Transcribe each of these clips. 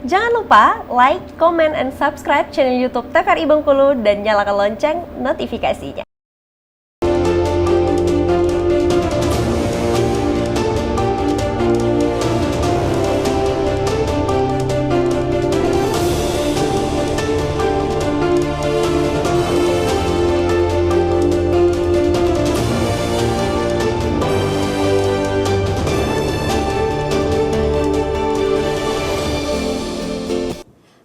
Jangan lupa like, comment, and subscribe channel YouTube TVRI Bengkulu dan nyalakan lonceng notifikasinya.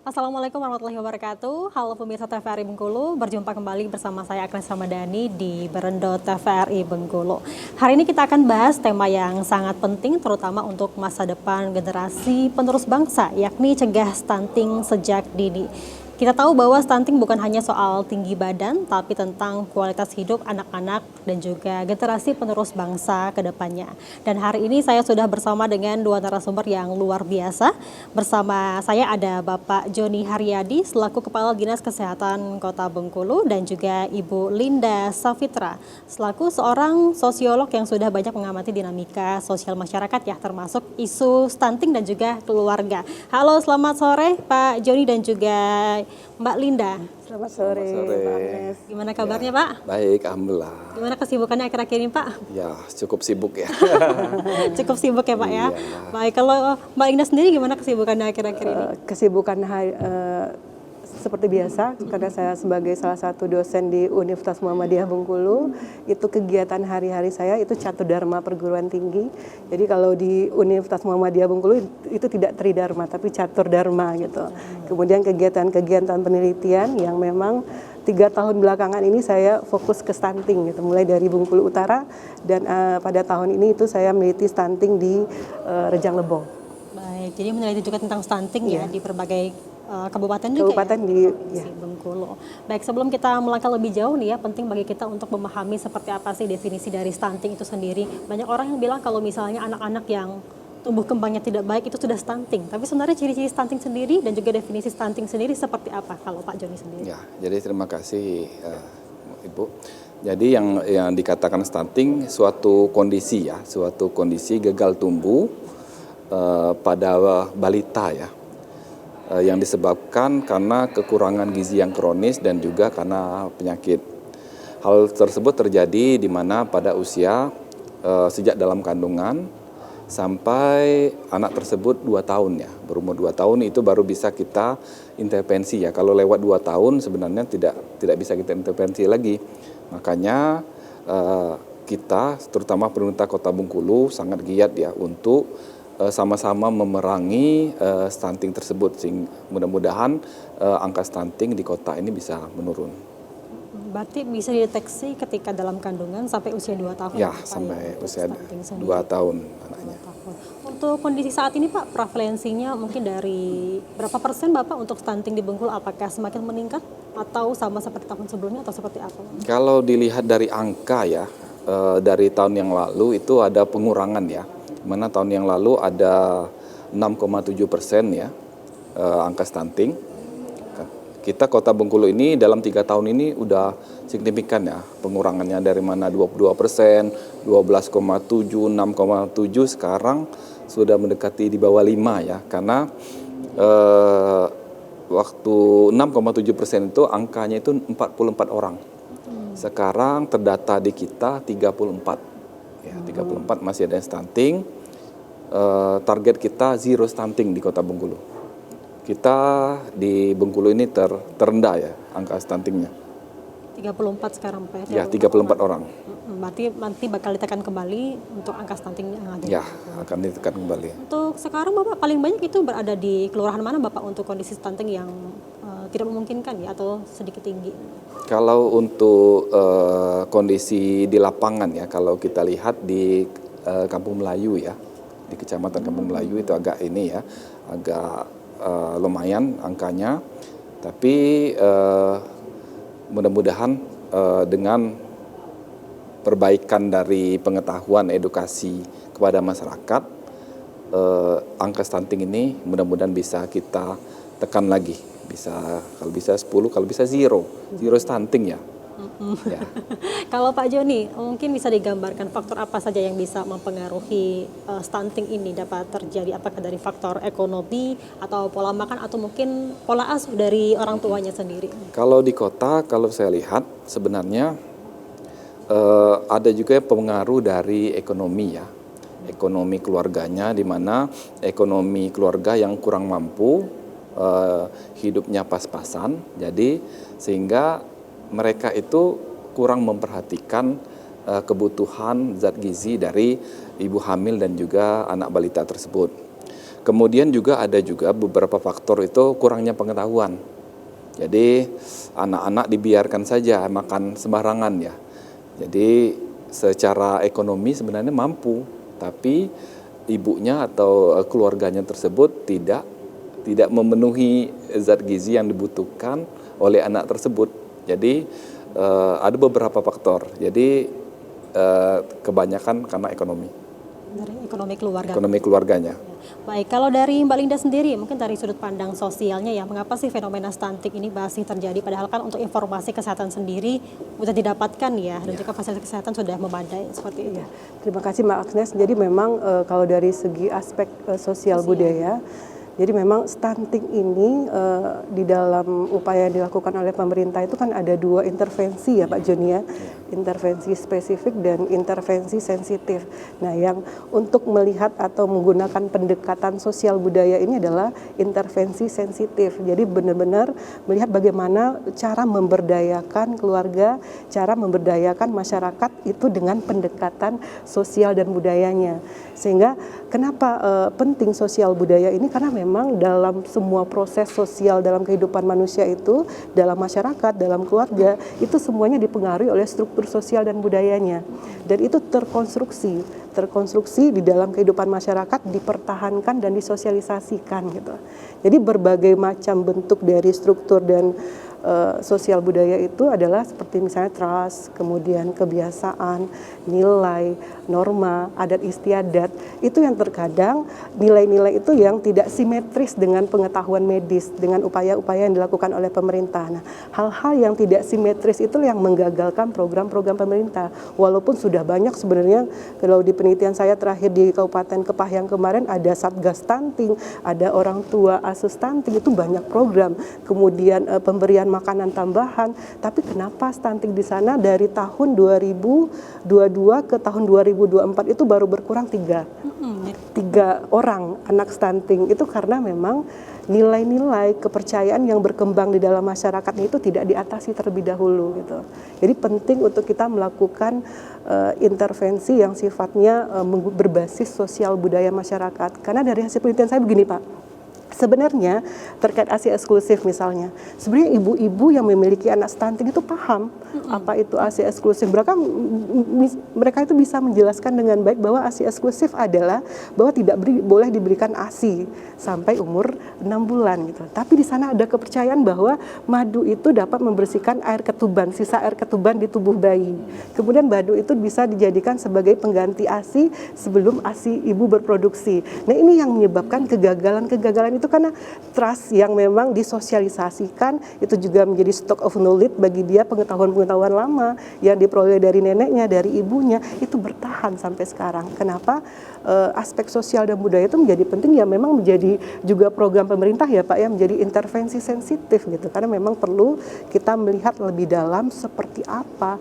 Assalamualaikum warahmatullahi wabarakatuh. Halo pemirsa TVRI Bengkulu, berjumpa kembali bersama saya Agnes Ramadhani di Berendo TVRI Bengkulu. Hari ini kita akan bahas tema yang sangat penting terutama untuk masa depan generasi penerus bangsa, yakni cegah stunting sejak dini. Kita tahu bahwa stunting bukan hanya soal tinggi badan, tapi tentang kualitas hidup anak-anak dan juga generasi penerus bangsa ke depannya. Dan hari ini saya sudah bersama dengan dua narasumber yang luar biasa. Bersama saya ada Bapak Joni Haryadi selaku Kepala Dinas Kesehatan Kota Bengkulu dan juga Ibu Linda Safitra selaku seorang sosiolog yang sudah banyak mengamati dinamika sosial masyarakat ya, termasuk isu stunting dan juga keluarga. Halo, selamat sore Pak Joni dan juga Mbak Linda. Selamat sore, Mbak Agnes. Gimana kabarnya Pak? Baik, alhamdulillah. Gimana kesibukannya akhir-akhir ini Pak? Ya, cukup sibuk ya. Cukup sibuk ya Pak ya? Iya. Baik, kalau Mbak Linda sendiri gimana kesibukannya akhir-akhir ini? Kesibukan seperti biasa, karena saya sebagai salah satu dosen di Universitas Muhammadiyah Bengkulu, itu kegiatan hari-hari saya itu catur dharma perguruan tinggi. Jadi kalau di Universitas Muhammadiyah Bengkulu itu tidak tridharma, tapi catur dharma gitu. Kemudian kegiatan-kegiatan penelitian yang memang 3 tahun belakangan ini saya fokus ke stunting gitu, mulai dari Bengkulu Utara dan pada tahun ini itu saya meneliti stunting di Rejang Lebong. Baik, jadi meneliti juga tentang stunting ya di berbagai kabupaten juga Kabupaten ya? di Bengkulu. Baik, sebelum kita melangkah lebih jauh nih ya, penting bagi kita untuk memahami seperti apa sih definisi dari stunting itu sendiri. Banyak orang yang bilang kalau misalnya anak-anak yang tumbuh kembangnya tidak baik itu sudah stunting. Tapi sebenarnya ciri-ciri stunting sendiri dan juga definisi stunting sendiri seperti apa kalau Pak Joni sendiri? Ya, jadi terima kasih Ibu. Jadi yang dikatakan stunting suatu kondisi ya, suatu kondisi gagal tumbuh pada balita ya. Yang disebabkan karena kekurangan gizi yang kronis dan juga karena penyakit. Hal tersebut terjadi di mana pada usia sejak dalam kandungan sampai anak tersebut 2 tahun ya, berumur 2 tahun itu baru bisa kita intervensi ya. Kalau lewat 2 tahun sebenarnya tidak bisa kita intervensi lagi. Makanya kita terutama pemerintah Kota Bengkulu sangat giat ya untuk sama-sama memerangi stunting tersebut, sehingga mudah-mudahan angka stunting di kota ini bisa menurun. Berarti bisa dideteksi ketika dalam kandungan sampai usia 2 tahun? Ya, sampai usia 2 tahun anaknya. Untuk kondisi saat ini Pak, prevalensinya mungkin dari berapa persen Bapak untuk stunting di Bengkulu? Apakah semakin meningkat atau sama seperti tahun sebelumnya atau seperti apa? Kalau dilihat dari angka ya, dari tahun yang lalu itu ada pengurangan ya. Mana tahun yang lalu ada 6,7% ya angka stunting. Kita Kota Bengkulu ini dalam 3 tahun ini udah signifikan ya pengurangannya, dari mana 22%, 12,7, 6,7, sekarang sudah mendekati di bawah 5 ya, karena waktu 6,7% itu angkanya itu 44 orang. Sekarang terdata di kita 34. Ya, 34 masih ada yang stunting. Target kita zero stunting di Kota Bengkulu. Kita di Bengkulu ini terendah ya angka stuntingnya. 34 sekarang Pak? Ya, 34 orang. Berarti nanti bakal ditekan kembali untuk angka stunting yang ada? Ya, akan ditekan kembali. Untuk sekarang Bapak paling banyak itu berada di kelurahan mana Bapak untuk kondisi stunting yang tidak memungkinkan ya atau sedikit tinggi? Kalau untuk kondisi di lapangan ya, kalau kita lihat di Kampung Melayu ya, di Kecamatan Kampung Melayu itu agak ini ya, agak lumayan angkanya. Tapi mudah-mudahan dengan perbaikan dari pengetahuan edukasi kepada masyarakat, angka stunting ini mudah-mudahan bisa kita tekan lagi. Bisa, kalau bisa 10, kalau bisa zero stunting ya. Ya. Kalau Pak Joni, mungkin bisa digambarkan faktor apa saja yang bisa mempengaruhi stunting ini dapat terjadi? Apakah dari faktor ekonomi atau pola makan atau mungkin pola asuh dari orang tuanya sendiri? Kalau di kota, kalau saya lihat sebenarnya ada juga pengaruh dari ekonomi ya, ekonomi keluarganya, di mana ekonomi keluarga yang kurang mampu, hidupnya pas-pasan, jadi sehingga mereka itu kurang memperhatikan kebutuhan zat gizi dari ibu hamil dan juga anak balita tersebut. Kemudian juga ada juga beberapa faktor itu kurangnya pengetahuan. Jadi anak-anak dibiarkan saja makan sembarangan ya. Jadi secara ekonomi sebenarnya mampu, tapi ibunya atau keluarganya tersebut tidak memenuhi zat gizi yang dibutuhkan oleh anak tersebut. Jadi ada beberapa faktor. Jadi kebanyakan karena ekonomi. Dari ekonomi keluarga. Ekonomi keluarganya. Baik, kalau dari Mbak Linda sendiri, mungkin dari sudut pandang sosialnya ya, mengapa sih fenomena stunting ini masih terjadi? Padahal kan untuk informasi kesehatan sendiri sudah didapatkan ya, dan juga fasilitas kesehatan sudah memadai seperti itu. Terima kasih Mbak Agnes. Jadi memang kalau dari segi aspek sosial budaya, jadi memang stunting ini di dalam upaya yang dilakukan oleh pemerintah itu kan ada dua intervensi ya Pak Joni ya, intervensi spesifik dan intervensi sensitif. Nah yang untuk melihat atau menggunakan pendekatan sosial budaya ini adalah intervensi sensitif. Jadi benar-benar melihat bagaimana cara memberdayakan keluarga, cara memberdayakan masyarakat itu dengan pendekatan sosial dan budayanya. Sehingga kenapa penting sosial budaya ini, karena memang dalam semua proses sosial dalam kehidupan manusia itu, dalam masyarakat, dalam keluarga, itu semuanya dipengaruhi oleh struktur sosial dan budayanya. Dan itu terkonstruksi di dalam kehidupan masyarakat, dipertahankan dan disosialisasikan gitu. Jadi berbagai macam bentuk dari struktur dan sosial budaya itu adalah seperti misalnya trust, kemudian kebiasaan, nilai, norma, adat istiadat, itu yang terkadang nilai-nilai itu yang tidak simetris dengan pengetahuan medis, dengan upaya-upaya yang dilakukan oleh pemerintah. Nah, hal-hal yang tidak simetris itu yang menggagalkan program-program pemerintah. Walaupun sudah banyak sebenarnya, kalau di penelitian saya terakhir di Kabupaten Kepahyang kemarin ada Satgas Stunting, ada orang tua asuh stunting, itu banyak program. Kemudian pemberian makanan tambahan, tapi kenapa stunting di sana dari tahun 2022 ke tahun 2024 itu baru berkurang 3 orang anak stunting? Itu karena memang nilai-nilai kepercayaan yang berkembang di dalam masyarakat itu tidak diatasi terlebih dahulu gitu. Jadi penting untuk kita melakukan intervensi yang sifatnya berbasis sosial budaya masyarakat. Karena dari hasil penelitian saya begini Pak, sebenarnya terkait ASI eksklusif misalnya, sebenarnya ibu-ibu yang memiliki anak stunting itu paham apa itu ASI eksklusif. Mereka itu bisa menjelaskan dengan baik bahwa ASI eksklusif adalah bahwa tidak boleh diberikan ASI sampai umur 6 bulan gitu. Tapi di sana ada kepercayaan bahwa madu itu dapat membersihkan air ketuban, sisa air ketuban di tubuh bayi. Kemudian madu itu bisa dijadikan sebagai pengganti ASI sebelum ASI ibu berproduksi. Nah ini yang menyebabkan kegagalan itu karena trust yang memang disosialisasikan, itu juga menjadi stock of knowledge bagi dia, pengetahuan-pengetahuan lama yang diperoleh dari neneknya, dari ibunya, itu bertahan sampai sekarang. Kenapa? Aspek sosial dan budaya itu menjadi penting ya, memang menjadi juga program pemerintah ya Pak ya, menjadi intervensi sensitif gitu, karena memang perlu kita melihat lebih dalam seperti apa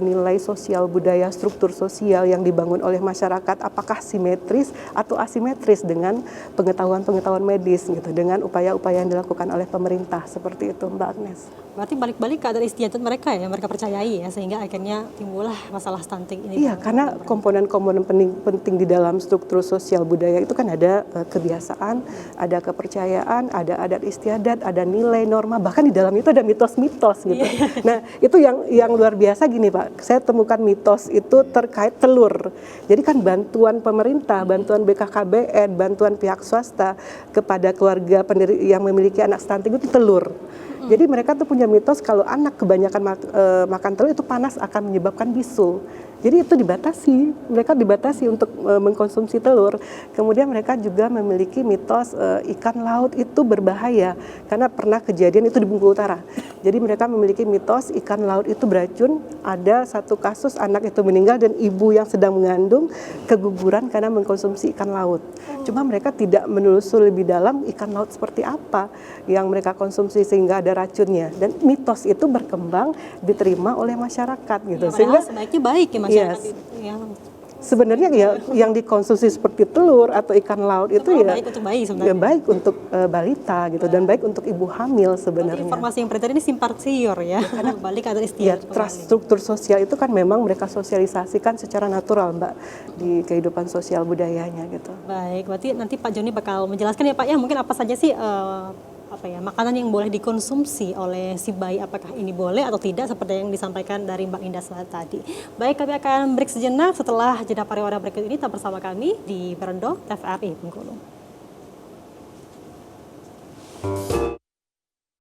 nilai sosial budaya, struktur sosial yang dibangun oleh masyarakat, apakah simetris atau asimetris dengan pengetahuan-pengetahuan medis gitu, dengan upaya-upaya yang dilakukan oleh pemerintah, seperti itu Mbak Agnes. Berarti balik-balik ke adat istiadat mereka ya, mereka percayai ya, sehingga akhirnya timbullah masalah stunting ini. Iya, karena komponen-komponen penting di dalam struktur sosial budaya itu kan ada kebiasaan, ada kepercayaan, ada adat istiadat, ada nilai norma, bahkan di dalam itu ada mitos-mitos gitu. Nah, itu yang luar biasa gini Pak, saya temukan mitos itu terkait telur. Jadi kan bantuan pemerintah, bantuan BKKBN, bantuan pihak swasta kepada keluarga yang memiliki anak stunting itu telur. Jadi mereka tuh punya mitos kalau anak kebanyakan makan telur itu panas akan menyebabkan bisul. Jadi itu mereka dibatasi untuk mengkonsumsi telur. Kemudian mereka juga memiliki mitos ikan laut itu berbahaya, karena pernah kejadian itu di Bengkulu Utara. Jadi mereka memiliki mitos ikan laut itu beracun. Ada satu kasus anak itu meninggal dan ibu yang sedang mengandung keguguran karena mengkonsumsi ikan laut. Cuma mereka tidak menelusuri lebih dalam ikan laut seperti apa yang mereka konsumsi sehingga ada racunnya. Dan mitos itu berkembang, diterima oleh masyarakat gitu. Padahal sebaiknya baik ya masyarakat Yes. itu. Ya. Sebenarnya ya yang dikonsumsi seperti telur atau ikan laut itu ya baik untuk bayi sebenarnya. ya baik untuk balita gitu dan baik untuk ibu hamil Berarti sebenarnya. informasi yang beredar ini simpang siur ya, balik atau Ya, istiadat. struktur sosial itu kan memang mereka sosialisasikan secara natural, Mbak, di kehidupan sosial budayanya gitu. Baik, berarti nanti Pak Joni bakal menjelaskan ya Pak ya, mungkin apa saja sih makanan yang boleh dikonsumsi oleh si bayi, apakah ini boleh atau tidak seperti yang disampaikan dari Mbak Indah tadi. Baik, kami akan break sejenak. Setelah jeda pariwara berikut ini tetap bersama kami di Berendo TVRI Bengkulu.